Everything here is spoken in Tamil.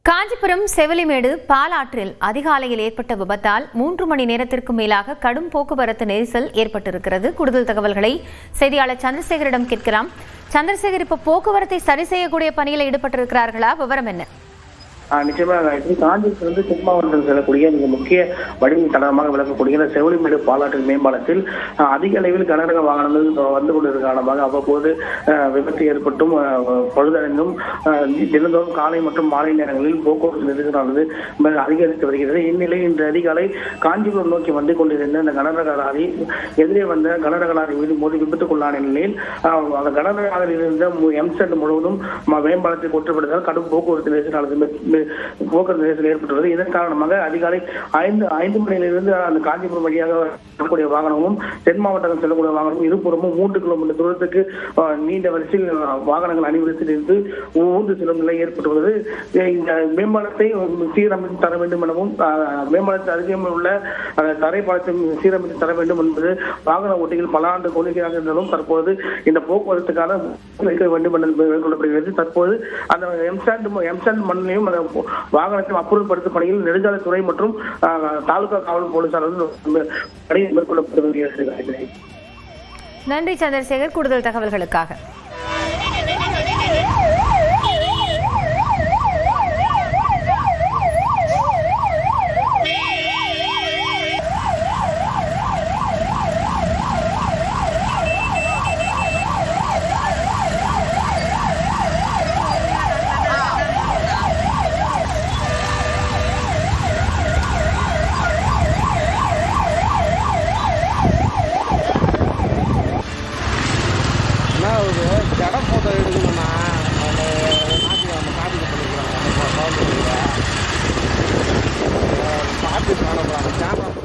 காஞ்சிபுரம் செவிலிமேடு பாலாற்றில் அதிகாலையில் ஏற்பட்ட விபத்தால் 3 மணி நேரத்திற்கு மேலாக கடும் போக்குவரத்து நெரிசல் ஏற்பட்டிருக்கிறது. கூடுதல் தகவல்களை செய்தியாளர் சந்திரசேகரிடம் கேட்கலாம். சந்திரசேகர், இப்ப போக்குவரத்தை சரி செய்யக்கூடிய பணியில் ஈடுபட்டிருக்கிறார்களா? விவரம் என்ன? நிச்சயமாக காஞ்சிபுரத்திலிருந்து தென் மாவட்டத்தில் செல்லக்கூடிய மிக முக்கிய வடிவ தடமாக விளக்கக்கூடிய செவிலிமேடு பாலாற்றின் மேம்பாலத்தில் அதிக அளவில் கனரக வாகனங்கள் வந்து கொண்டிருக்க காரணமாக அவ்வப்போது விபத்து ஏற்பட்டும் பழுதடைந்தும் தினந்தோறும் காலை மற்றும் மாலை நேரங்களில் போக்குவரத்து நெரிசலானது அதிகரித்து வருகிறது. இந்நிலையில் இன்று அதிகாலை காஞ்சிபுரம் நோக்கி வந்து கொண்டிருந்த இந்த கனரக லாரி எதிரே வந்த கனரக லாரி மீது மோதி விபத்துக்குள்ளான நிலையில் அந்த கனரக லாரியில் இருந்த எம்செட் முழுவதும் மேம்பாலத்தை கொற்றப்படுவதால் கடும் போக்குவரத்து நெரிசலானது நெரிசல் ஏற்பட்டுள்ளது. இதன் காரணமாக அதிகாலை 5 மணியிலிருந்து அந்த காஞ்சிபுரம் வழியாக வரக்கூடிய வாகனமும் தென் மாவட்டத்தில் செல்லக்கூடிய வாகனமும் இருபுறமும் 3 கிலோமீட்டர் தூரத்துக்கு நீண்ட வரிசையில் வாகனங்கள் அணிவரிசையில் இருந்து ஊர்ந்து செல்லும் நிலை ஏற்பட்டுள்ளது. இந்த மேம்பாலத்தை சீரமைத்து தர வேண்டும் எனவும் மேம்பாலத்தில் அருகில் உள்ள தரைப்பாலத்தை சீரமைத்து தர வேண்டும் என்பது வாகன ஓட்டிகள் பல ஆண்டு கோரிக்கையாக இருந்தாலும் தற்போது இந்த போக்குவரத்துக்கான வைக்க வேண்டும் என்று மேற்கொள்ளப்படுகிறது. தற்போது அந்த எம்சாண்ட் மண்ணையும் வாகனத்தை அப்புறப்படுத்தும் பணியில் நெடுஞ்சாலைத்துறை மற்றும் தாலுகா காவல் போலீசார் மேற்கொள்ளப்பட்டு வருகிறது. நன்றி சந்திரசேகர், கூடுதல் தகவல்களுக்காக. ஜட போட்டோ எடுக்கணும்னா காப்பி பண்ணிக்கிறாங்க பார்த்து காணப்படுறாங்க கேமரா